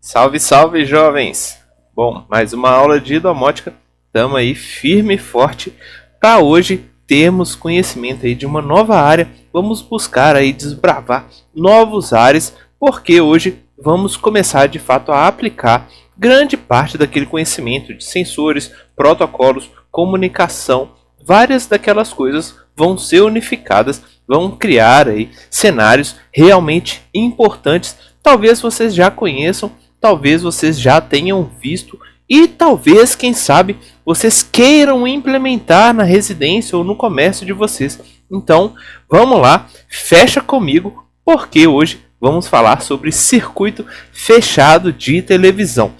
Salve, salve, jovens! Bom, mais uma aula de domótica. Estamos aí firme e forte para hoje termos conhecimento aí de uma nova área. Vamos buscar aí desbravar novos ares, porque hoje vamos começar de fato a aplicar grande parte daquele conhecimento de sensores, protocolos, comunicação. Várias daquelas coisas vão ser unificadas, vão criar aí cenários realmente importantes. Talvez vocês já conheçam, talvez vocês já tenham visto e talvez, quem sabe, vocês queiram implementar na residência ou no comércio de vocês. Então, vamos lá, fecha comigo, porque hoje vamos falar sobre circuito fechado de televisão.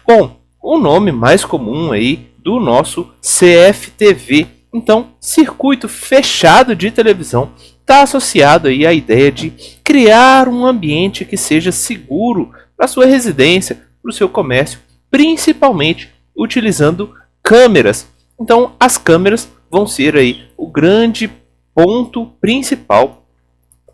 Bom, o nome mais comum aí do nosso CFTV. Então, circuito fechado de televisão está associado aí à ideia de criar um ambiente que seja seguro para sua residência, para o seu comércio, principalmente utilizando câmeras. Então, as câmeras vão ser aí o grande ponto principal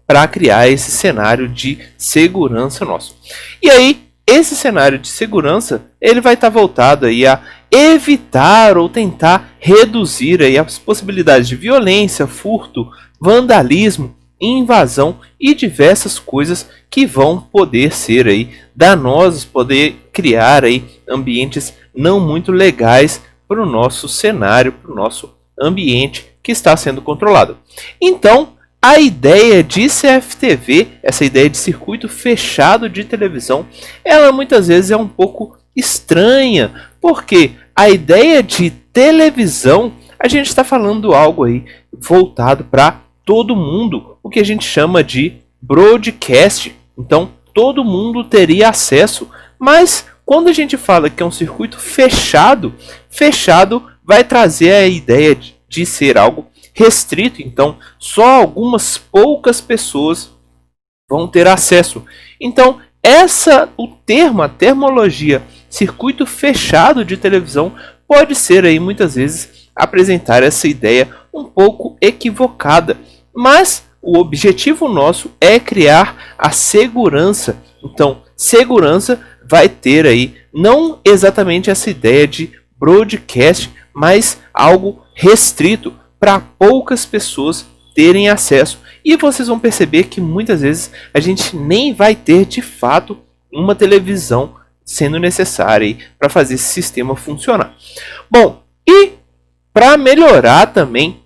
para criar esse cenário de segurança nosso. E aí, esse cenário de segurança, ele vai estar voltado aí a evitar ou tentar reduzir aí as possibilidades de violência, furto, vandalismo, invasão e diversas coisas que vão poder ser aí danosas, poder criar aí ambientes não muito legais para o nosso cenário, para o nosso ambiente que está sendo controlado. Então, a ideia de CFTV, essa ideia de circuito fechado de televisão, ela muitas vezes é um pouco estranha, porque a ideia de televisão, a gente está falando algo aí voltado para todo mundo, o que a gente chama de broadcast. Então, todo mundo teria acesso, mas quando a gente fala que é um circuito fechado, fechado vai trazer a ideia de ser algo restrito, então só algumas poucas pessoas vão ter acesso. Então, a termologia circuito fechado de televisão pode ser aí muitas vezes apresentar essa ideia um pouco equivocada, mas o objetivo nosso é criar a segurança. Então, segurança vai ter aí não exatamente essa ideia de broadcast, mas algo restrito para poucas pessoas terem acesso. E vocês vão perceber que muitas vezes a gente nem vai ter de fato uma televisão sendo necessária para fazer esse sistema funcionar. Bom, e para melhorar também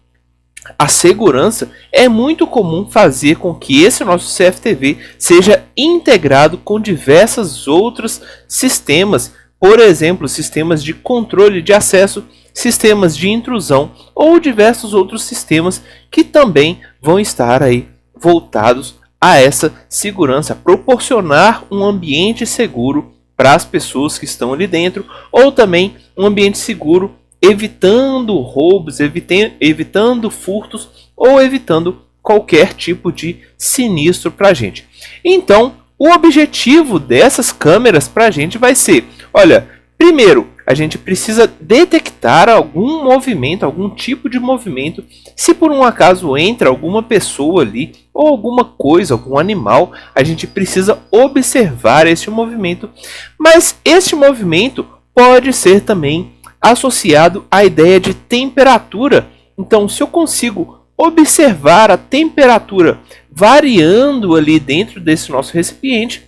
a segurança, é muito comum fazer com que esse nosso CFTV seja integrado com diversos outros sistemas, por exemplo, sistemas de controle de acesso, sistemas de intrusão ou diversos outros sistemas que também vão estar aí voltados a essa segurança, proporcionar um ambiente seguro para as pessoas que estão ali dentro, ou também um ambiente seguro evitando roubos, evitando furtos ou evitando qualquer tipo de sinistro para a gente. Então, o objetivo dessas câmeras para a gente vai ser, olha, primeiro, a gente precisa detectar algum movimento, algum tipo de movimento. Se por um acaso entra alguma pessoa ali, ou alguma coisa, algum animal, a gente precisa observar este movimento. Mas este movimento pode ser também associado à ideia de temperatura. Então, se eu consigo observar a temperatura variando ali dentro desse nosso recipiente,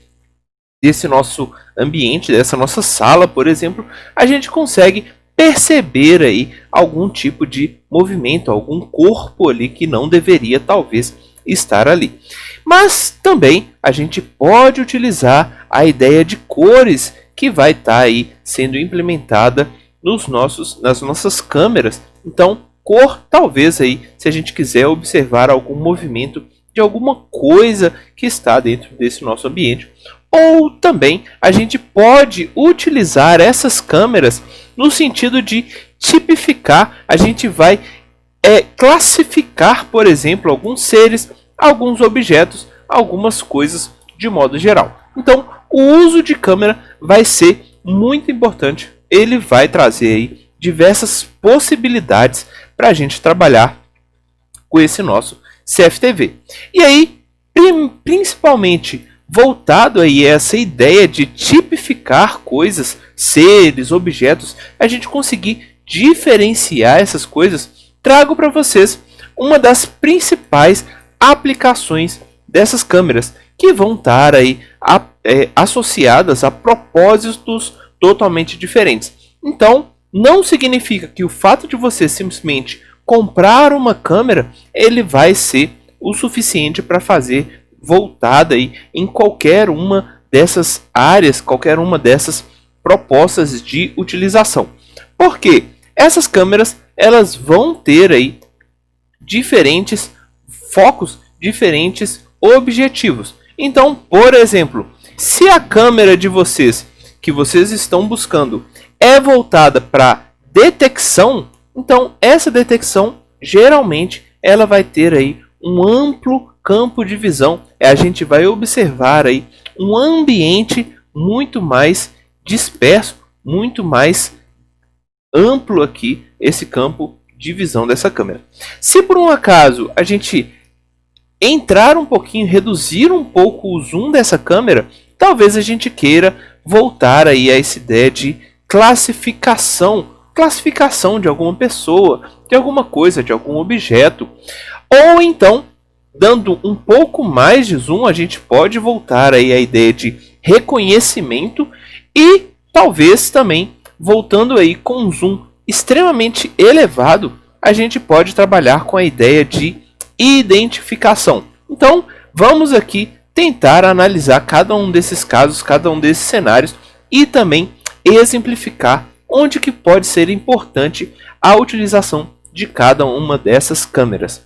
desse nosso ambiente, dessa nossa sala, por exemplo, a gente consegue perceber aí algum tipo de movimento, algum corpo ali que não deveria talvez estar ali. Mas também a gente pode utilizar a ideia de cores que vai estar aí sendo implementada nas nossas câmeras. Então, cor, talvez aí, se a gente quiser observar algum movimento de alguma coisa que está dentro desse nosso ambiente. Ou também a gente pode utilizar essas câmeras no sentido de tipificar, a gente vai classificar, por exemplo, alguns seres, alguns objetos, algumas coisas de modo geral. Então, o uso de câmera vai ser muito importante, ele vai trazer aí diversas possibilidades para a gente trabalhar com esse nosso CFTV. E aí, principalmente voltado aí a essa ideia de tipificar coisas, seres, objetos, a gente conseguir diferenciar essas coisas, trago para vocês uma das principais aplicações dessas câmeras, que vão estar aí associadas a propósitos totalmente diferentes. Então, não significa que o fato de você simplesmente comprar uma câmera, ele vai ser o suficiente para fazer voltada aí em qualquer uma dessas áreas, qualquer uma dessas propostas de utilização. Porque essas câmeras, elas vão ter aí diferentes focos, diferentes objetivos. Então, por exemplo, se a câmera de vocês que vocês estão buscando é voltada para detecção, então essa detecção geralmente ela vai ter aí um amplo campo de visão. A gente vai observar aí um ambiente muito mais disperso, muito mais amplo aqui esse campo de visão dessa câmera. Se por um acaso a gente entrar um pouquinho, reduzir um pouco o zoom dessa câmera, talvez a gente queira voltar aí a essa ideia de classificação de alguma pessoa, de alguma coisa, de algum objeto. Ou então, dando um pouco mais de zoom, a gente pode voltar aí a ideia de reconhecimento e talvez também voltando aí com um zoom extremamente elevado, a gente pode trabalhar com a ideia de identificação. Então, vamos aqui tentar analisar cada um desses casos, cada um desses cenários e também exemplificar onde que pode ser importante a utilização de cada uma dessas câmeras.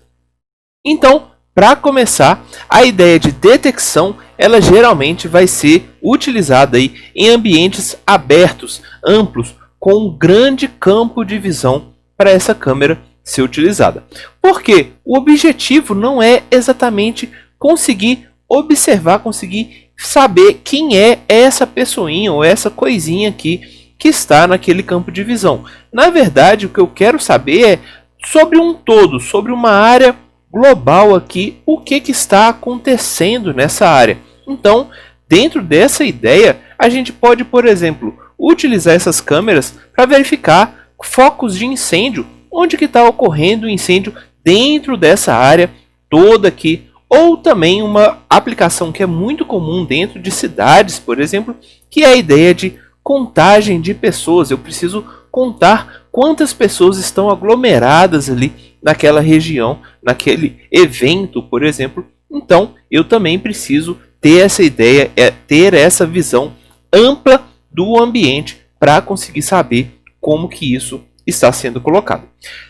Então, para começar, a ideia de detecção, ela geralmente vai ser utilizada aí em ambientes abertos, amplos, com um grande campo de visão para essa câmera ser utilizada. Porque o objetivo não é exatamente conseguir observar, conseguir saber quem é essa pessoinha ou essa coisinha aqui que está naquele campo de visão. Na verdade, o que eu quero saber é sobre um todo, sobre uma área global aqui, o que está acontecendo nessa área. Então, dentro dessa ideia, a gente pode, por exemplo, utilizar essas câmeras para verificar focos de incêndio, onde que está ocorrendo o incêndio dentro dessa área toda aqui, ou também uma aplicação que é muito comum dentro de cidades, por exemplo, que é a ideia de contagem de pessoas. Eu preciso contar quantas pessoas estão aglomeradas ali naquela região, naquele evento, por exemplo. Então, eu também preciso ter essa ideia, ter essa visão ampla do ambiente para conseguir saber como que isso está sendo colocado.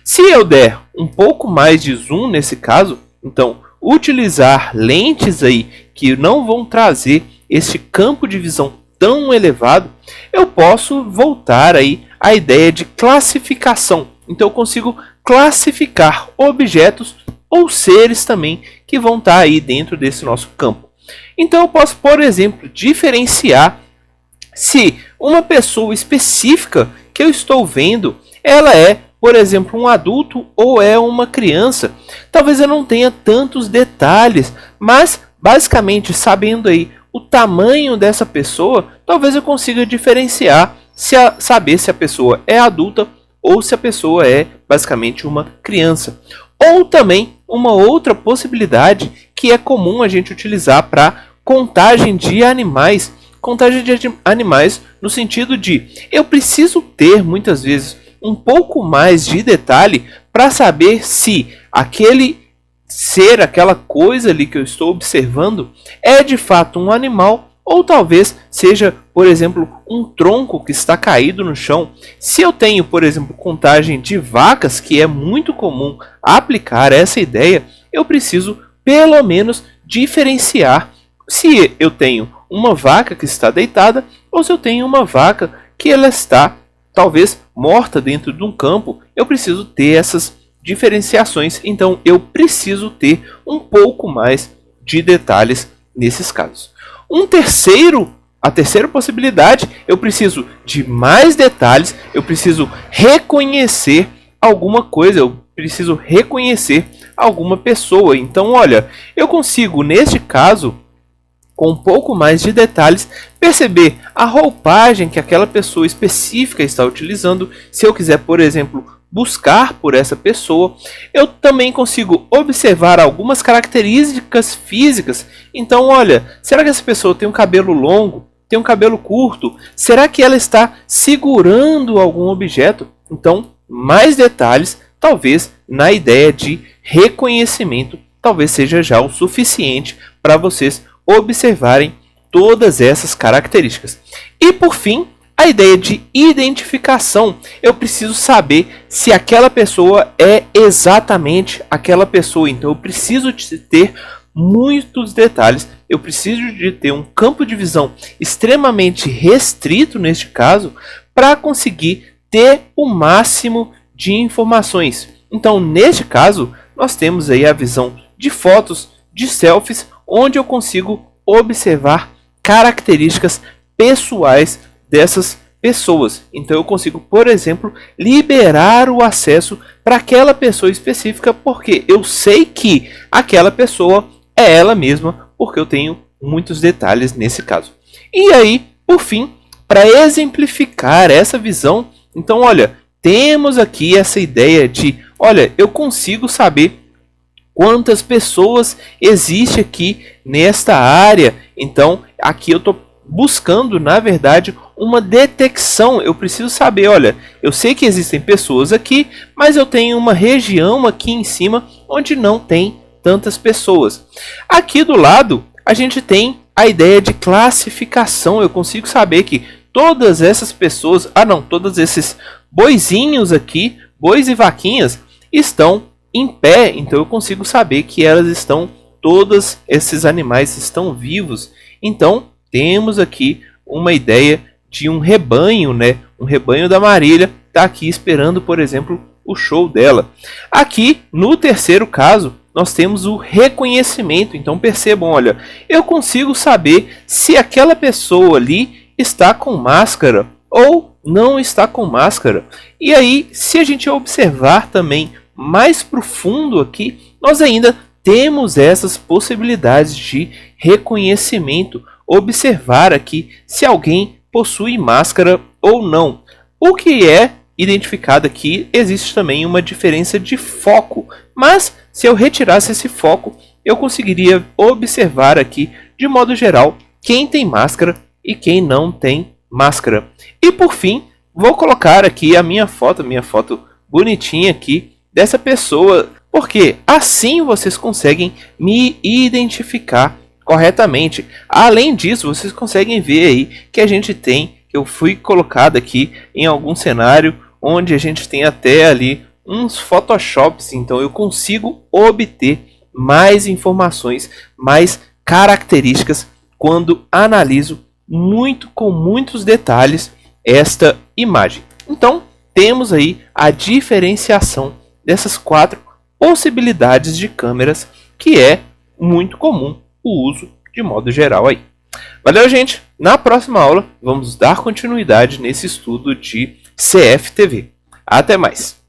Se eu der um pouco mais de zoom nesse caso, então utilizar lentes aí que não vão trazer esse campo de visão tão elevado, eu posso voltar aí à ideia de classificação. Então eu consigo classificar objetos ou seres também que vão estar aí dentro desse nosso campo. Então eu posso, por exemplo, diferenciar se uma pessoa específica que eu estou vendo, ela é, por exemplo, um adulto ou é uma criança. Talvez eu não tenha tantos detalhes, mas basicamente sabendo aí o tamanho dessa pessoa, talvez eu consiga diferenciar, saber se a pessoa é adulta ou se a pessoa é basicamente uma criança. Ou também uma outra possibilidade que é comum a gente utilizar para contagem de animais. Contagem de animais no sentido de eu preciso ter muitas vezes um pouco mais de detalhe para saber se aquele ser, aquela coisa ali que eu estou observando é de fato um animal ou talvez seja, por exemplo, um tronco que está caído no chão. Se eu tenho, por exemplo, contagem de vacas, que é muito comum aplicar essa ideia, eu preciso pelo menos diferenciar se eu tenho uma vaca que está deitada ou se eu tenho uma vaca que ela está talvez morta dentro de um campo. Eu preciso ter essas diferenciações, então eu preciso ter um pouco mais de detalhes nesses casos. A terceira possibilidade, eu preciso de mais detalhes, eu preciso reconhecer alguma coisa, eu preciso reconhecer alguma pessoa. Então, olha, eu consigo, neste caso, com um pouco mais de detalhes, perceber a roupagem que aquela pessoa específica está utilizando. Se eu quiser, por exemplo, buscar por essa pessoa, eu também consigo observar algumas características físicas. Então, olha, será que essa pessoa tem um cabelo longo? Tem um cabelo curto? Será que ela está segurando algum objeto? Então, mais detalhes, talvez na ideia de reconhecimento, talvez seja já o suficiente para vocês observarem todas essas características. E por fim, a ideia de identificação. Eu preciso saber se aquela pessoa é exatamente aquela pessoa. Então eu preciso de ter muitos detalhes. Eu preciso de ter um campo de visão extremamente restrito neste caso para conseguir ter o máximo de informações. Então neste caso nós temos aí a visão de fotos, de selfies, onde eu consigo observar características pessoais dessas pessoas. Então eu consigo, por exemplo, liberar o acesso para aquela pessoa específica, porque eu sei que aquela pessoa é ela mesma, porque eu tenho muitos detalhes nesse caso. E aí, por fim, para exemplificar essa visão, então olha, temos aqui essa ideia de, olha, eu consigo saber quantas pessoas existe aqui nesta área. Então aqui eu estou buscando, na verdade, uma detecção. Eu preciso saber, olha, eu sei que existem pessoas aqui, mas eu tenho uma região aqui em cima onde não tem tantas pessoas. Aqui do lado a gente tem a ideia de classificação. Eu consigo saber que todas essas pessoas, todos esses boizinhos aqui, bois e vaquinhas, estão em pé. Então eu consigo saber que elas estão, todos esses animais estão vivos. Então temos aqui uma ideia de um rebanho, né? Um rebanho da Marília está aqui esperando, por exemplo, o show dela. Aqui no terceiro caso nós temos o reconhecimento. Então percebam, olha, eu consigo saber se aquela pessoa ali está com máscara ou não está com máscara. E aí, se a gente observar também mais profundo aqui, nós ainda temos essas possibilidades de reconhecimento. Observar aqui se alguém possui máscara ou não. O que é identificado aqui, existe também uma diferença de foco, mas se eu retirasse esse foco, eu conseguiria observar aqui, de modo geral, quem tem máscara e quem não tem máscara. E por fim, vou colocar aqui a minha foto bonitinha aqui dessa pessoa, porque assim vocês conseguem me identificar corretamente. Além disso, vocês conseguem ver aí que a gente tem, que eu fui colocado aqui em algum cenário onde a gente tem até ali uns photoshops. Então eu consigo obter mais informações, mais características quando analiso com muitos detalhes esta imagem. Então temos aí a diferenciação dessas 4 possibilidades de câmeras, que é muito comum o uso de modo geral aí. Valeu, gente! Na próxima aula vamos dar continuidade nesse estudo de CFTV. Até mais!